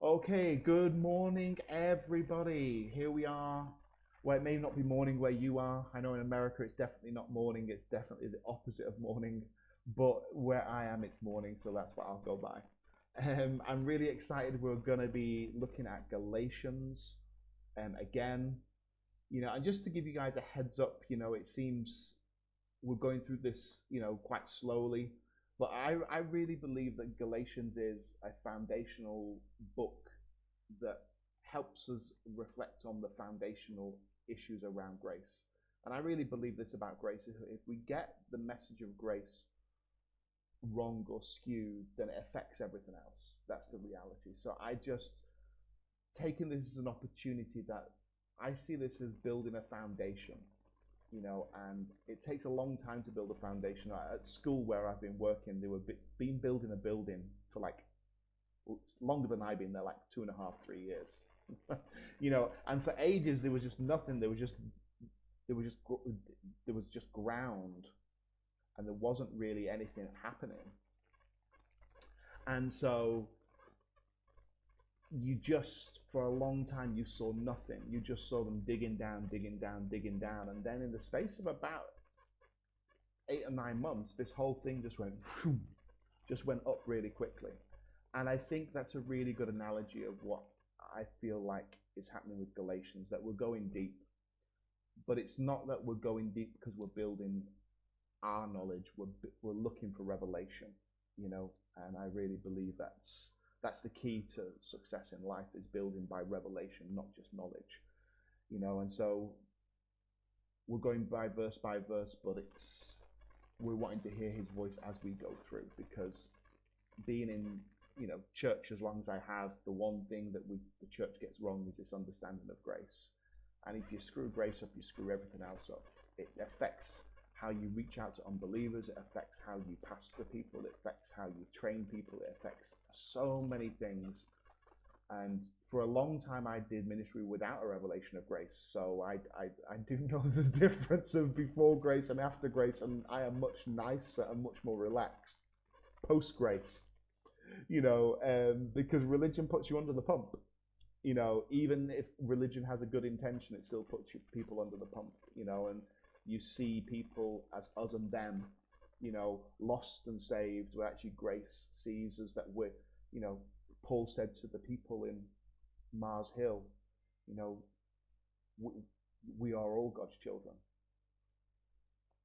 Okay, good morning, everybody. Here we are. Well, it may not be morning where you are. I know in America it's definitely not morning, it's definitely the opposite of morning. But where I am, it's morning, so that's what I'll go by. I'm really excited. We're going to be looking at Galatians again. And just to give you guys a heads up, it seems we're going through this, quite slowly. But I really believe that Galatians is a foundational book that helps us reflect on the foundational issues around grace. And I really believe this about grace. If we get the message of grace wrong or skewed, then it affects everything else. That's the reality. So I just taking this as an opportunity that I see this as building a foundation, and it takes a long time to build a foundation. At school where I've been working, they were been building a building for like longer than I've been there, like 2.5, 3 years. And for ages there was just nothing. There was just there was just ground, and there wasn't really anything happening. And so you just for a long time you saw nothing. You just saw them digging down, digging down, digging down, and then in the space of about 8 or 9 months, this whole thing just went up really quickly. And I think that's a really good analogy of what I feel like is happening with Galatians, that we're going deep, but it's not that we're going deep because we're building our knowledge. We're looking for revelation, and I really believe that's the key to success in life, is building by revelation, not just knowledge, and so we're going by verse, but we're wanting to hear his voice as we go through, because being in church as long as I have, the one thing that the church gets wrong is this understanding of grace. And if you screw grace up, you screw everything else up. It affects how you reach out to unbelievers. It affects how you pastor people. It affects how you train people. It affects so many things. And for a long time, I did ministry without a revelation of grace. So I do know the difference of before grace and after grace. And I am much nicer and much more relaxed post grace, because religion puts you under the pump. Even if religion has a good intention, it still puts people under the pump, and you see people as us and them, lost and saved, where actually grace sees us that we're, Paul said to the people in Mars Hill, you know, we, we are all God's children.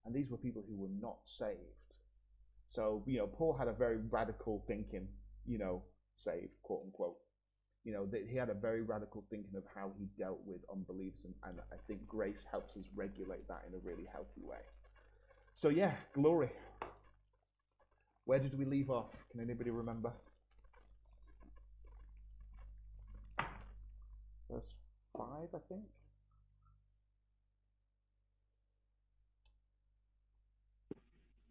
And these were people who were not saved. So, Paul had a very radical thinking, saved, quote unquote. That he had a very radical thinking of how he dealt with unbelievers, and I think grace helps us regulate that in a really healthy way. So yeah, glory. Where did we leave off? Can anybody remember? Verse 5, I think.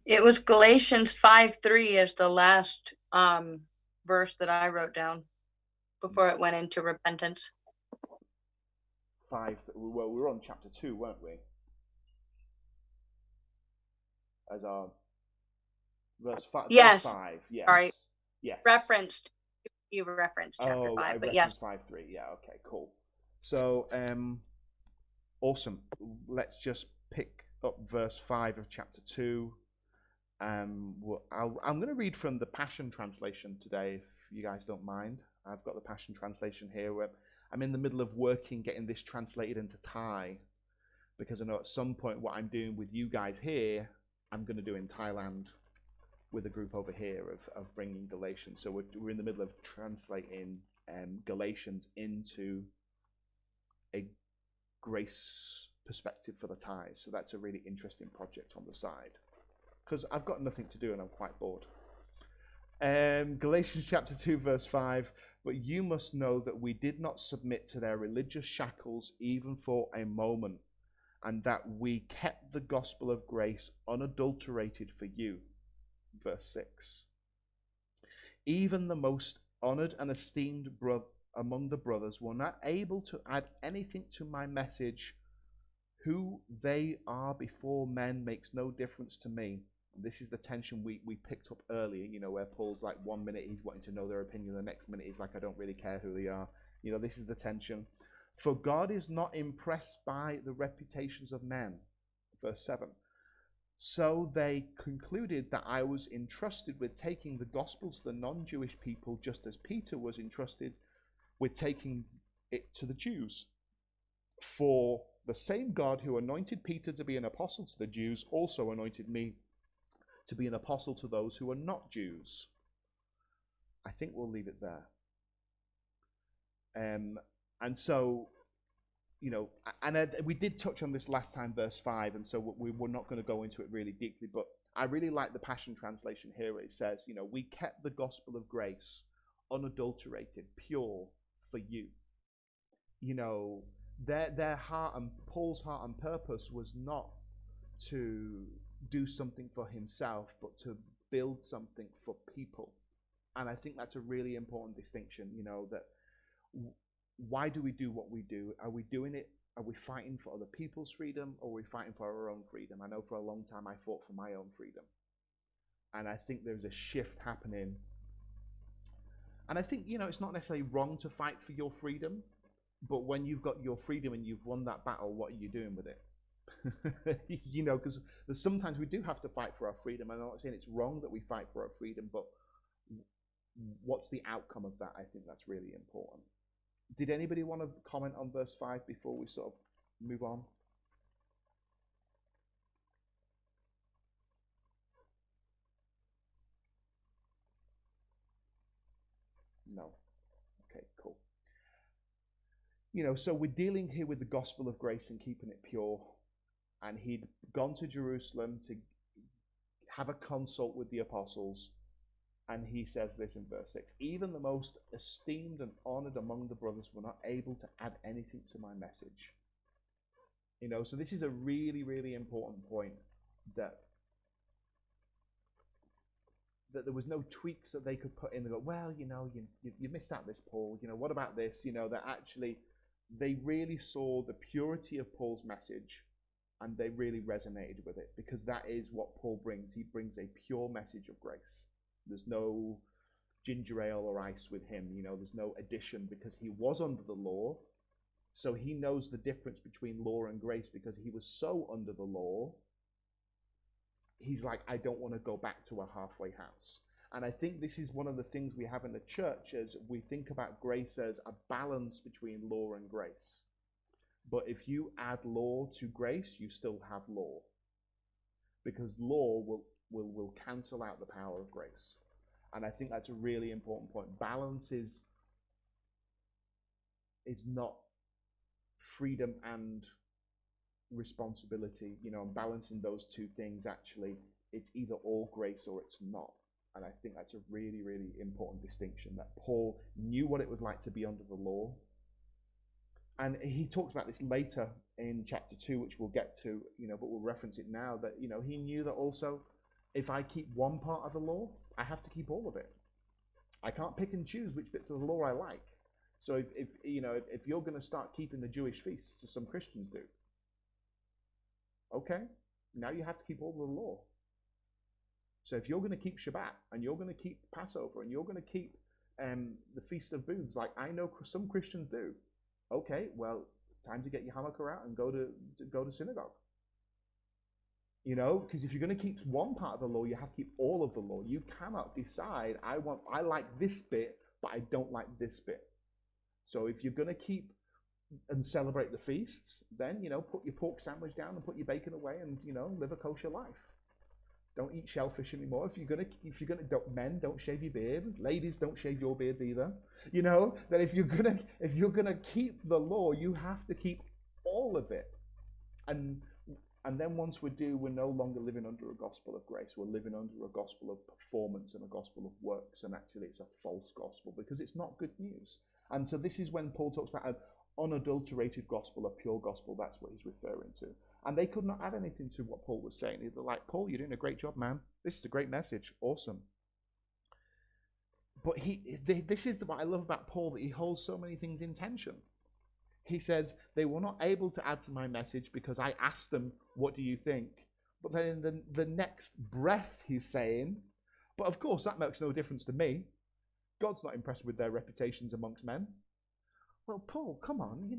It was Galatians 5:3 as the last verse that I wrote down before it went into repentance. 5. Well, we were on chapter 2, weren't we? As our verse 5. Yes. Verse 5. Yes. Sorry. Yes. You referenced chapter 5, I but yes. 5:3. Yeah. Okay. Cool. So, awesome. Let's just pick up verse 5 of chapter 2. I'm going to read from the Passion Translation today, if you guys don't mind. I've got the Passion Translation here. Where I'm in the middle of getting this translated into Thai, because I know at some point what I'm doing with you guys here, I'm going to do in Thailand with a group over here of bringing Galatians. So we're in the middle of translating Galatians into a grace perspective for the Thais. So that's a really interesting project on the side, because I've got nothing to do and I'm quite bored. Galatians chapter 2 verse 5. But you must know that we did not submit to their religious shackles even for a moment, and that we kept the gospel of grace unadulterated for you. Verse 6. Even the most honored and esteemed among the brothers were not able to add anything to my message. Who they are before men makes no difference to me. This is the tension we picked up earlier, where Paul's like 1 minute he's wanting to know their opinion, the next minute he's like, I don't really care who they are. This is the tension. For God is not impressed by the reputations of men. Verse 7. So they concluded that I was entrusted with taking the gospel to the non-Jewish people, just as Peter was entrusted with taking it to the Jews. For the same God who anointed Peter to be an apostle to the Jews also anointed me to be an apostle to those who are not Jews. I think we'll leave it there. And so, we did touch on this last time, verse 5, and so we're not going to go into it really deeply, but I really like the Passion Translation here where it says, we kept the gospel of grace unadulterated, pure for you. Their heart and Paul's heart and purpose was not to do something for himself, but to build something for people. And I think that's a really important distinction, that why do we do what we do? Are we doing it? Are we fighting for other people's freedom, or are we fighting for our own freedom? I know for a long time I fought for my own freedom. And I think there's a shift happening. And I think, it's not necessarily wrong to fight for your freedom, but when you've got your freedom and you've won that battle, what are you doing with it? Because sometimes we do have to fight for our freedom. I'm not saying it's wrong that we fight for our freedom, but what's the outcome of that? I think that's really important. Did anybody want to comment on verse 5 before we sort of move on? No. Okay, cool. So we're dealing here with the gospel of grace and keeping it pure. And he'd gone to Jerusalem to have a consult with the apostles. And he says this in verse 6, even the most esteemed and honored among the brothers were not able to add anything to my message. So this is a really, really important point, that there was no tweaks that they could put in. They go, well, you missed out this, Paul. What about this? That actually they really saw the purity of Paul's message, and they really resonated with it, because that is what Paul brings. He brings a pure message of grace. There's no ginger ale or ice with him. There's no addition, because he was under the law. So he knows the difference between law and grace, because he was so under the law. He's like, I don't want to go back to a halfway house. And I think this is one of the things we have in the church, as we think about grace as a balance between law and grace. But if you add law to grace, you still have law, because law will cancel out the power of grace. And I think that's a really important point. Balance is not freedom and responsibility, and balancing those two things, actually, it's either all grace or it's not. And I think that's a really, really important distinction, that Paul knew what it was like to be under the law. And he talks about this later in chapter 2, which we'll get to, but we'll reference it now, that, he knew that also, if I keep one part of the law, I have to keep all of it. I can't pick and choose which bits of the law I like. So if you're going to start keeping the Jewish feasts, as some Christians do, okay, now you have to keep all the law. So if you're going to keep Shabbat, and you're going to keep Passover, and you're going to keep the Feast of Booths, like I know some Christians do, okay, well, time to get your Hanukkah out and go to synagogue. Because if you're going to keep one part of the law, you have to keep all of the law. You cannot decide, I like this bit, but I don't like this bit. So if you're going to keep and celebrate the feasts, then, put your pork sandwich down and put your bacon away and, live a kosher life. Don't eat shellfish anymore. If you're gonna, men, don't shave your beard. Ladies, don't shave your beards either. That if you're gonna keep the law, you have to keep all of it. And then once we do, we're no longer living under a gospel of grace. We're living under a gospel of performance and a gospel of works. And actually, it's a false gospel, because it's not good news. And so this is when Paul talks about an unadulterated gospel, a pure gospel. That's what he's referring to. And they could not add anything to what Paul was saying. They're like, Paul, you're doing a great job, man. This is a great message. Awesome. But this is what I love about Paul, that he holds so many things in tension. He says, they were not able to add to my message because I asked them, what do you think? But then in the next breath, he's saying, but of course, that makes no difference to me. God's not impressed with their reputations amongst men. Well, Paul, come on,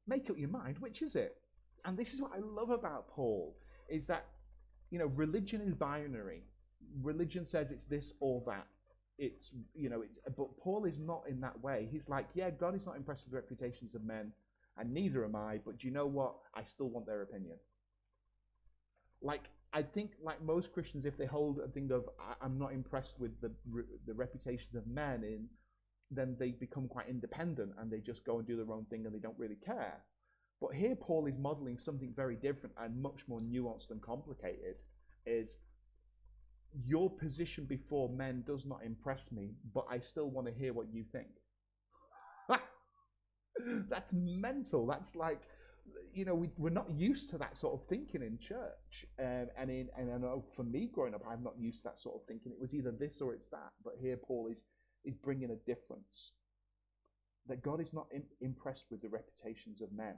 make up your mind. Which is it? And this is what I love about Paul, is that, religion is binary. Religion says it's this or that. But Paul is not in that way. He's like, yeah, God is not impressed with the reputations of men, and neither am I, but you know what? I still want their opinion. Like, I think, like most Christians, if they hold a thing of, I'm not impressed with the reputations of men, then they become quite independent and they just go and do their own thing and they don't really care. But here Paul is modeling something very different and much more nuanced and complicated, is your position before men does not impress me, but I still want to hear what you think. That's mental. That's like, we're not used to that sort of thinking in church. And I know for me growing up, I'm not used to that sort of thinking. It was either this or it's that. But here Paul is bringing a difference. That God is not impressed with the reputations of men.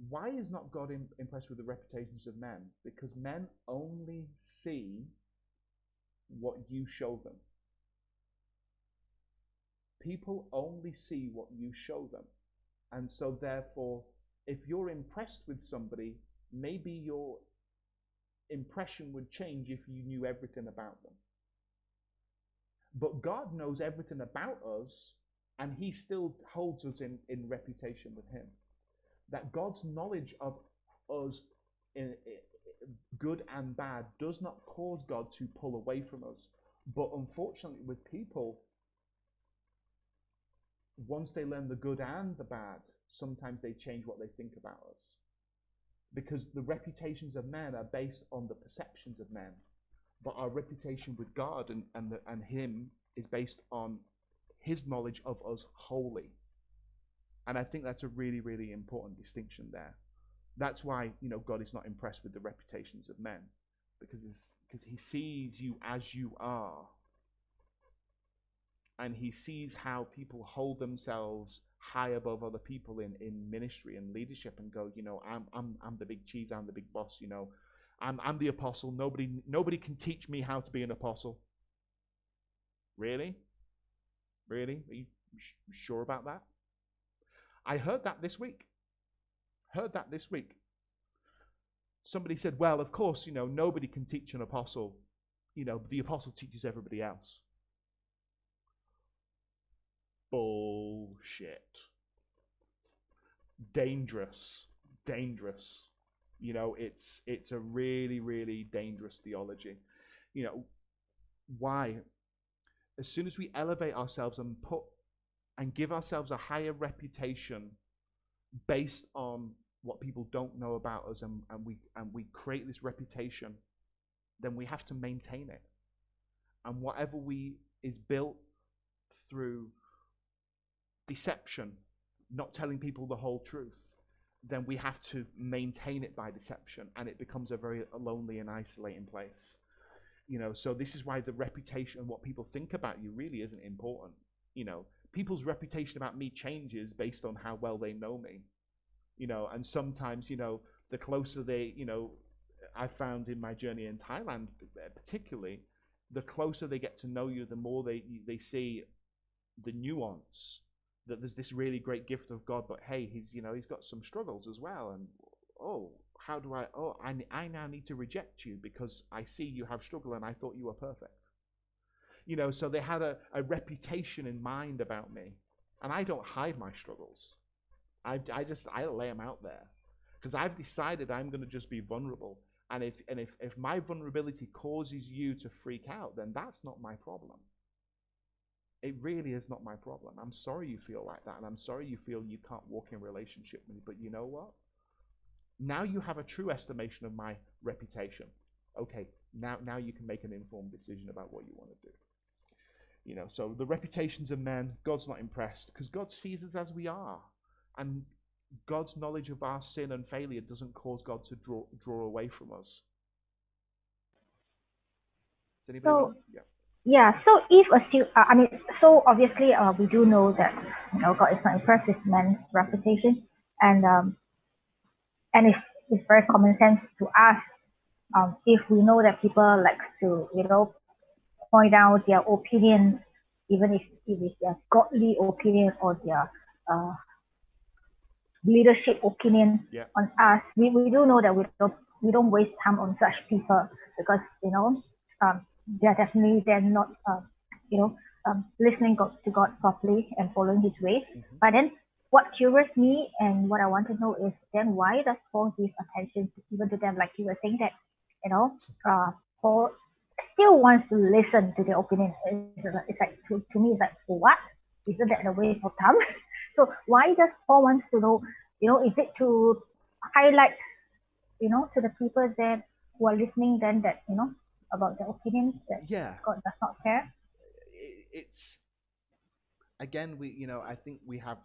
Why is not God impressed with the reputations of men? Because men only see what you show them. People only see what you show them. And so therefore, if you're impressed with somebody, maybe your impression would change if you knew everything about them. But God knows everything about us, and he still holds us in reputation with him. That God's knowledge of us, in good and bad, does not cause God to pull away from us. But unfortunately, with people, once they learn the good and the bad, sometimes they change what they think about us. Because the reputations of men are based on the perceptions of men. But our reputation with God and him is based on his knowledge of us wholly. And I think that's a really, really important distinction there. That's why, God is not impressed with the reputations of men. Because he sees you as you are. And he sees how people hold themselves high above other people in ministry and leadership, and go, I'm the big cheese, I'm the big boss, I'm the apostle. Nobody can teach me how to be an apostle. Really? Really? Are you sure about that? I heard that this week. Somebody said, well, of course, nobody can teach an apostle. The apostle teaches everybody else. Bullshit. Dangerous. It's a really, really dangerous theology. Why? As soon as we elevate ourselves and give ourselves a higher reputation based on what people don't know about us, and we create this reputation, then we have to maintain it. And whatever is built through deception, not telling people the whole truth, then we have to maintain it by deception, and it becomes a very lonely and isolating place. So this is why the reputation and what people think about you really isn't important. People's reputation about me changes based on how well they know me. And sometimes, the closer they, I found in my journey in Thailand particularly, the closer they get to know you, the more they see the nuance, that there's this really great gift of God, but hey, he's got some struggles as well. And I now need to reject you because I see you have struggle and I thought you were perfect. So they had a reputation in mind about me, and I don't hide my struggles. I lay them out there because I've decided I'm going to just be vulnerable. And if my vulnerability causes you to freak out, then that's not my problem. It really is not my problem. I'm sorry you feel like that, and I'm sorry you feel you can't walk in relationship with me. But you know what? Now you have a true estimation of my reputation. Okay, now you can make an informed decision about what you want to do. So the reputations of men, God's not impressed because God sees us as we are. And God's knowledge of our sin and failure doesn't cause God to draw away from us. Does anybody know? Yeah. Yeah, so if so obviously we do know that God is not impressed with man's reputation, and if it's very common sense to ask if we know that people like to, point out their opinions, even if it's their godly opinion or their uh, leadership opinion Yeah. on us. We do know that we don't waste time on such people because they're definitely they're not you know listening to God properly and following His ways. Mm-hmm. But then what curious me and what I want to know is then why does Paul give attention even to them, like you were saying that Paul still wants to listen to their opinion. It's like to me it's like what? Isn't that a waste of time? So why does Paul wants to know? Is it to highlight, to the people that who are listening then that, about the opinions that Yeah. God does not care? It's again, I think we have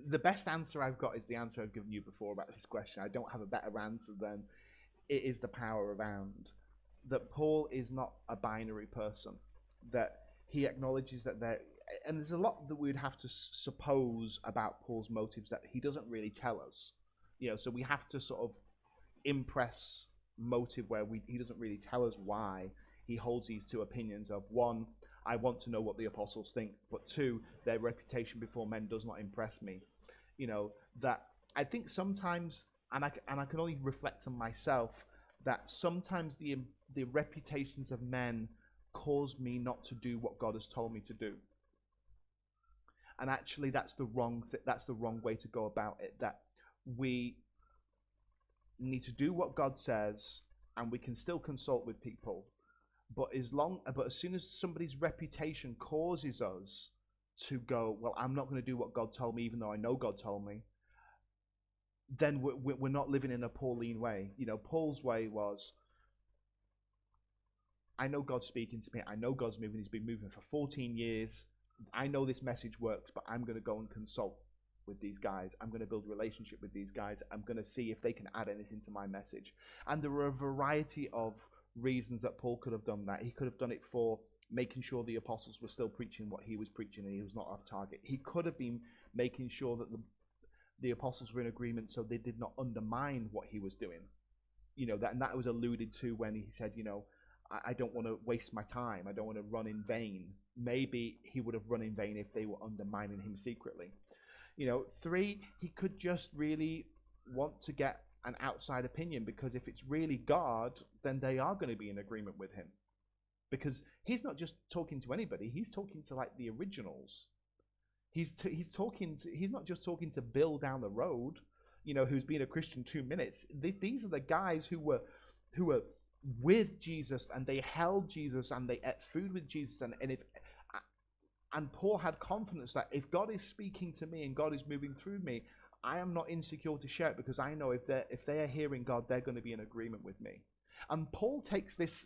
the best answer I've got is the answer I've given you before about this question. I don't have a better answer than it is the power around. That Paul is not a binary person. That he acknowledges that and there's a lot that we would have to suppose about Paul's motives that he doesn't really tell us. So we have to sort of impress motive where he doesn't really tell us why he holds these two opinions of one, I want to know what the apostles think, but two, their reputation before men does not impress me. That I think sometimes, and I can only reflect on myself, that sometimes the reputations of men cause me not to do what God has told me to do. And actually, that's the wrong way to go about it. That we need to do what God says, and we can still consult with people. But as soon as somebody's reputation causes us to go, well, I'm not going to do what God told me, even though I know God told me, then we're not living in a Pauline way. Paul's way was, I know God's speaking to me. I know God's moving. He's been moving for 14 years. I know this message works, but I'm going to go and consult with these guys. I'm going to build a relationship with these guys. I'm going to see if they can add anything to my message. And there were a variety of reasons that Paul could have done that. He could have done it for making sure the apostles were still preaching what he was preaching and he was not off target. He could have been making sure that the apostles were in agreement so they did not undermine what he was doing. That was alluded to when he said, I don't want to waste my time. I don't want to run in vain. Maybe he would have run in vain if they were undermining him secretly. Three, he could just really want to get an outside opinion, because if it's really God, then they are going to be in agreement with him. Because he's not just talking to anybody, he's talking to like the originals. He's not just talking to Bill down the road, who's been a Christian 2 minutes. These are the guys who were with Jesus, and they held Jesus, and they ate food with Jesus, and Paul had confidence that if God is speaking to me and God is moving through me, I am not insecure to share it, because I know if they are hearing God, they're going to be in agreement with me. And Paul takes this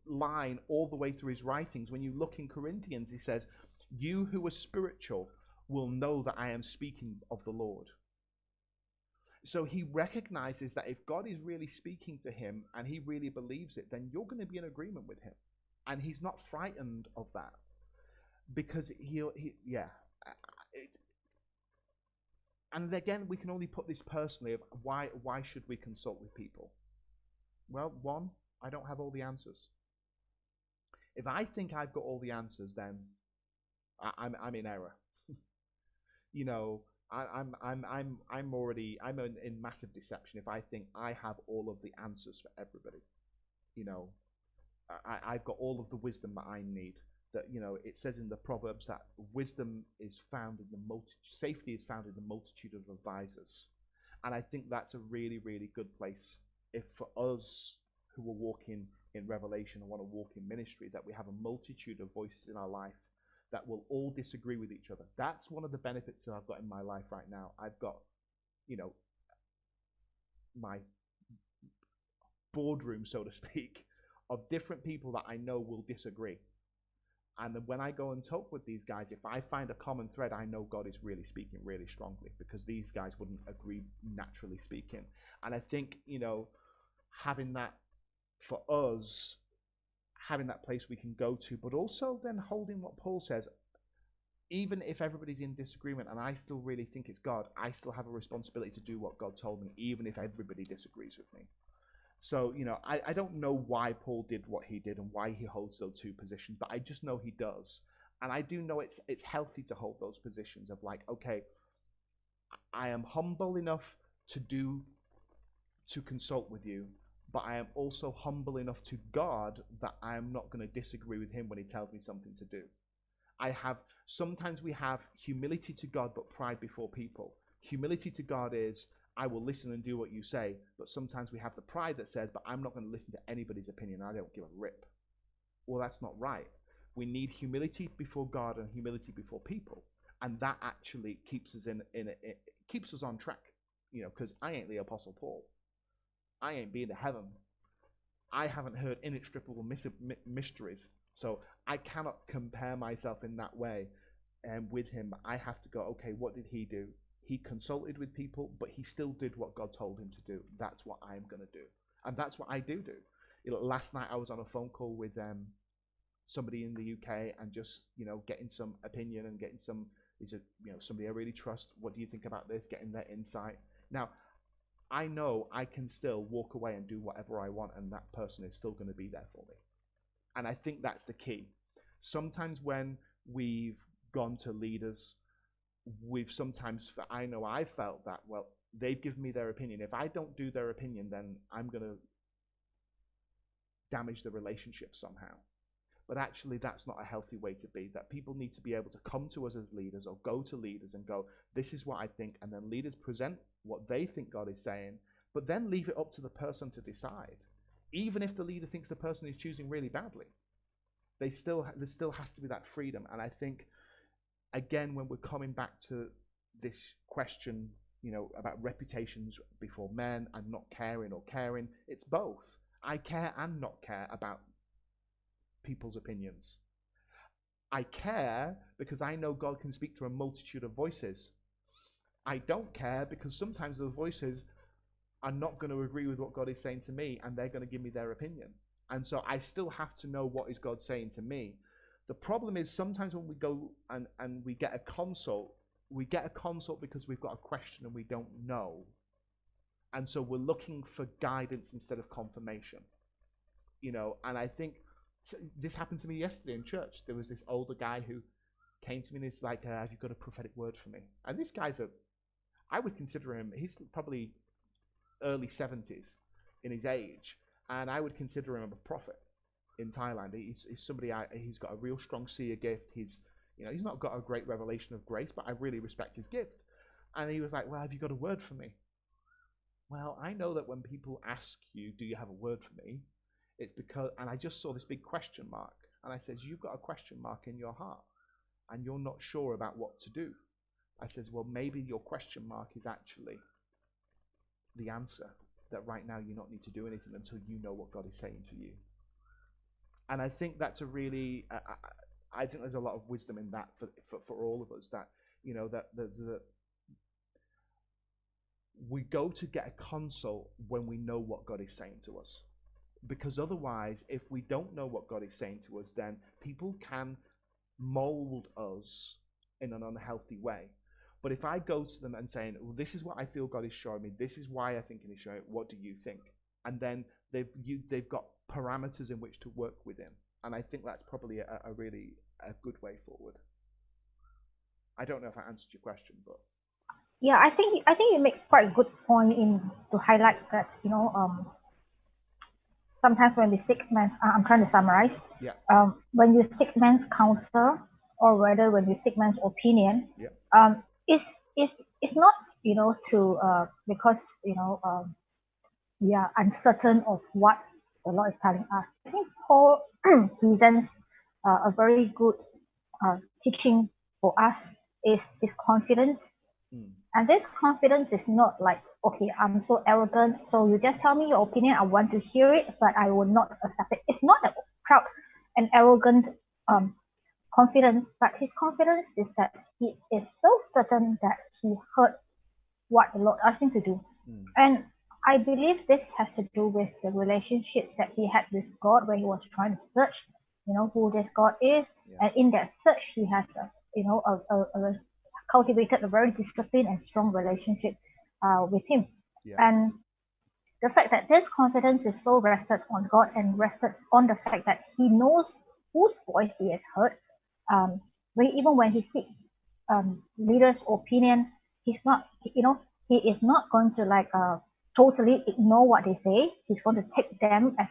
line all the way through his writings. When you look in Corinthians, he says, you who are spiritual will know that I am speaking of the Lord. So he recognizes that if God is really speaking to him and he really believes it, then you're going to be in agreement with him. And he's not frightened of that, because and again, we can only put this personally of why should we consult with people? Well, one, I don't have all the answers. If I think I've got all the answers, then I'm in error. I'm already in massive deception if I think I have all of the answers for everybody. I've got all of the wisdom that I need. That it says in the Proverbs that wisdom is found in safety is found in the multitude of advisors, and I think that's a really, really good place if for us who are walking in revelation and want to walk in ministry, that we have a multitude of voices in our life that will all disagree with each other. That's one of the benefits that I've got in my life right now. I've got, my boardroom, so to speak, of different people that I know will disagree. And when I go and talk with these guys, if I find a common thread, I know God is really speaking really strongly, because these guys wouldn't agree naturally speaking. And I think, having that for us, having that place we can go to, but also then holding what Paul says, even if everybody's in disagreement and I still really think it's God, I still have a responsibility to do what God told me, even if everybody disagrees with me. So, I don't know why Paul did what he did and why he holds those two positions, but I just know he does. And I do know it's healthy to hold those positions of like, okay, I am humble enough to consult with you, but I am also humble enough to God that I am not going to disagree with him when he tells me something to do. Sometimes we have humility to God, but pride before people. Humility to God is, I will listen and do what you say, but sometimes we have the pride that says, but I'm not going to listen to anybody's opinion. I don't give a rip. Well, that's not right. We need humility before God and humility before people, and that actually keeps us it keeps us on track. Because I ain't the Apostle Paul. I ain't been to heaven. I haven't heard inextricable mysteries. So I cannot compare myself in that way with him. I have to go, okay, what did he do? He consulted with people, but he still did what God told him to do. That's what I'm going to do. And that's what I do. Last night I was on a phone call with somebody in the UK and just, getting some opinion and getting some, somebody I really trust. What do you think about this? Getting their insight. Now, I know I can still walk away and do whatever I want, and that person is still going to be there for me. And I think that's the key. Sometimes when we've gone to leaders, I know I felt that, well, they've given me their opinion. If I don't do their opinion, then I'm going to damage the relationship somehow. But actually, that's not a healthy way to be. That people need to be able to come to us as leaders or go to leaders and go, this is what I think. And then leaders present what they think God is saying, but then leave it up to the person to decide. Even if the leader thinks the person is choosing really badly, there still has to be that freedom. And I think, again, when we're coming back to this question, about reputations before men and not caring or caring, it's both. I care and not care about people's opinions. I care because I know God can speak through a multitude of voices. I don't care because sometimes those voices are not going to agree with what God is saying to me, and they're going to give me their opinion. And so I still have to know what is God saying to me. The problem is sometimes when we go and we get a consult because we've got a question and we don't know. And so we're looking for guidance instead of confirmation. And I think this happened to me yesterday in church. There was this older guy who came to me and he's like, have you got a prophetic word for me? And this guy's I would consider him, he's probably early 70s in his age, and I would consider him a prophet in Thailand. He's somebody, he's got a real strong seer gift. He's not got a great revelation of grace, but I really respect his gift. And he was like, well, have you got a word for me? Well, I know that when people ask you, do you have a word for me? It's because, and I just saw this big question mark, and I said, you've got a question mark in your heart, and you're not sure about what to do. I said, well, maybe your question mark is actually the answer, that right now you don't need to do anything until you know what God is saying to you. And I think that's a really, I think there's a lot of wisdom in that for all of us, that, that we go to get a consult when we know what God is saying to us. Because otherwise, if we don't know what God is saying to us, then people can mold us in an unhealthy way. But if I go to them and saying, well, this is what I feel God is showing me, this is why I think He's showing it, what do you think? And then they've got parameters in which to work within. And I think that's probably a really good way forward. I don't know if I answered your question, but yeah, I think you make quite a good point to highlight that sometimes when we seek men's, I'm trying to summarize. Yeah. When you seek men's counsel, or rather when you seek men's opinion, yeah. It's not to because we are uncertain of what the Lord is telling us. I think Paul presents a very good teaching for us is confidence. And this confidence is not like, okay, I'm so arrogant, so you just tell me your opinion, I want to hear it, but I will not accept it. It's not a proud and arrogant confidence, but his confidence is that he is so certain that he heard what the Lord asked him to do. And I believe this has to do with the relationship that he had with God, where he was trying to search, who this God is. Yeah. And in that search, he has cultivated a very disciplined and strong relationship with Him. Yeah. And the fact that this confidence is so rested on God and rested on the fact that He knows whose voice He has heard. Even when He seeks leaders' opinion, He's not, He is not going to totally ignore what they say. He's going to take them as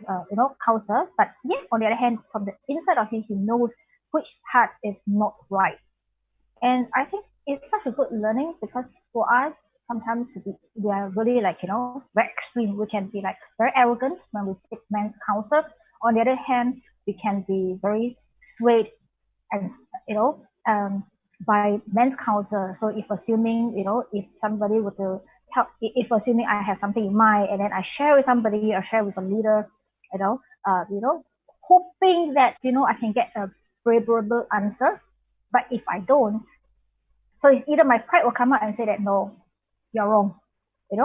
counsel. But yet, on the other hand, from the inside of Him, He knows which part is not right. And I think it's such a good learning because for us, sometimes we are really very extreme. We can be very arrogant when we seek men's counsel. On the other hand, we can be very swayed and by men's counsel. So if assuming if somebody were to help, if assuming I have something in mind and then I share with somebody or share with a leader, hoping that I can get a favorable answer. But if I don't, so it's either my pride will come out and say that no, you're wrong, and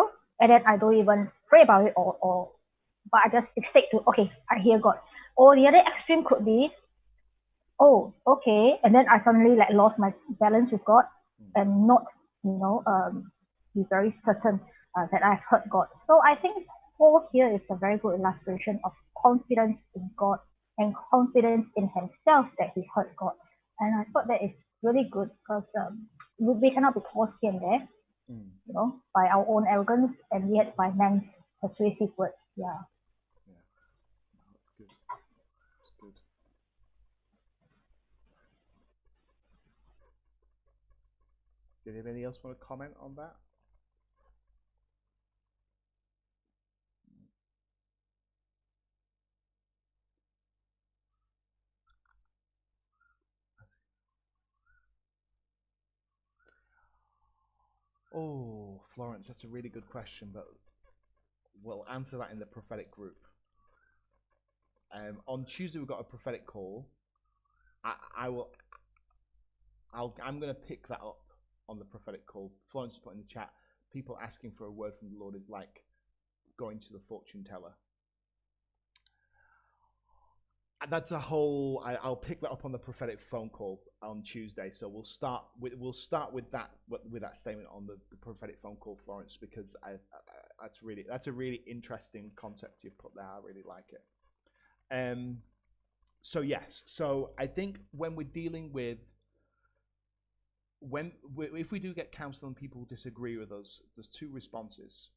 then I don't even pray about it but I just stick to okay, I hear God. Or the other extreme could be, oh, okay, and then I suddenly lost my balance with God and not be very certain that I've heard God. So I think Paul here is a very good illustration of confidence in God and confidence in himself that he heard God. And I thought that is really good because we cannot be tossed here and there, by our own arrogance and yet by man's persuasive words. Yeah. Yeah. That's good. That's good. Did anybody else want to comment on that? Oh, Florence, that's a really good question, but we'll answer that in the prophetic group. On Tuesday we've got a prophetic call. I'm going to pick that up on the prophetic call. Florence put in the chat, people asking for a word from the Lord is like going to the fortune teller. That's a whole. I'll pick that up on the prophetic phone call on Tuesday. So we'll start with that statement on the prophetic phone call, Florence, because that's a really interesting concept you've put there. I really like it. So yes. So I think when we're dealing with if we do get counsel and people disagree with us, there's two responses.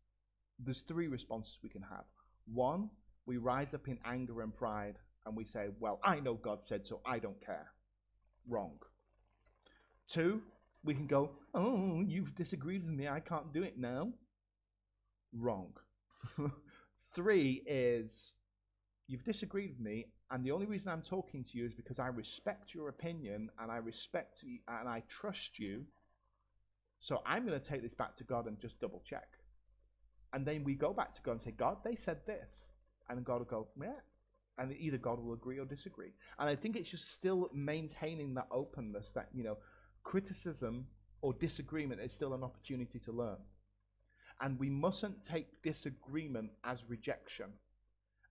There's three responses we can have. One, we rise up in anger and pride. And we say, well, I know God said so, I don't care. Wrong. Two, we can go, oh, you've disagreed with me, I can't do it now. Wrong. Three is, you've disagreed with me, and the only reason I'm talking to you is because I respect your opinion, and I respect you, and I trust you. So I'm going to take this back to God and just double check. And then we go back to God and say, God, they said this. And God will go, yeah. And either God will agree or disagree. And I think it's just still maintaining that openness that, criticism or disagreement is still an opportunity to learn. And we mustn't take disagreement as rejection.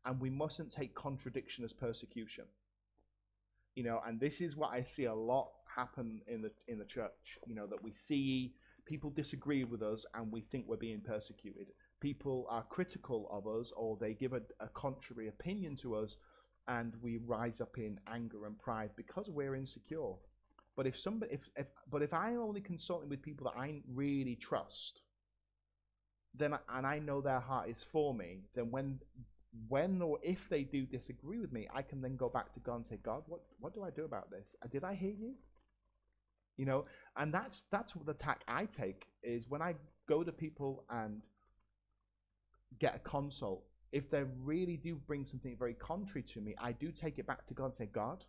And we mustn't take contradiction as persecution. And this is what I see a lot happen in the church, that we see people disagree with us and we think we're being persecuted. People are critical of us, or they give a contrary opinion to us, and we rise up in anger and pride because we're insecure. But if I'm only consulting with people that I really trust, then and I know their heart is for me, then when or if they do disagree with me, I can then go back to God and say, God, what do I do about this? Did I hear you? And that's what the tack I take is when I go to people and get a consult. If they really do bring something very contrary to me, I do take it back to God and say, God,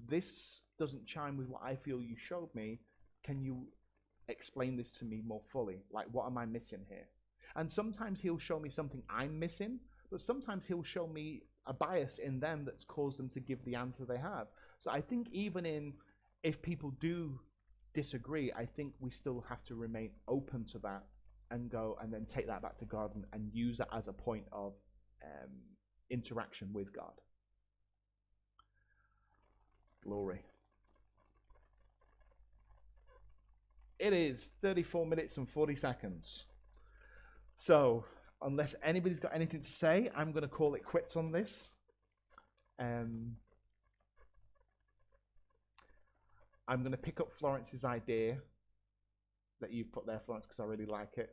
this doesn't chime with what I feel you showed me. Can you explain this to me more fully? Like, what am I missing here? And sometimes he'll show me something I'm missing, but sometimes he'll show me a bias in them that's caused them to give the answer they have. So I think even if people do disagree, I think we still have to remain open to that and go and then take that back to God and use that as a point of interaction with God. Glory. it is 34 minutes and 40 seconds. So, unless anybody's got anything to say, I'm going to call it quits on this. I'm going to pick up Florence's idea that you've put there, Florence, because I really like it.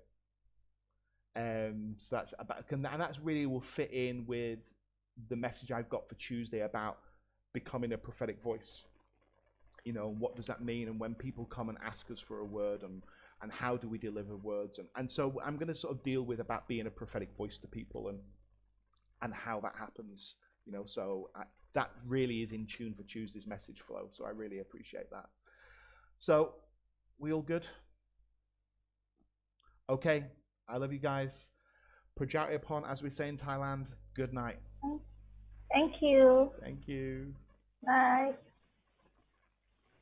So that's about, and that's really will fit in with the message I've got for Tuesday about becoming a prophetic voice. You know, what does that mean? And when people come and ask us for a word, and how do we deliver words? And so I'm going to sort of deal with about being a prophetic voice to people and how that happens. You know, so that really is in tune for Tuesday's message flow. So I really appreciate that. So, we all good? Okay. I love you guys. Prajati upon, as we say in Thailand, good night. Thank you. Thank you. Bye.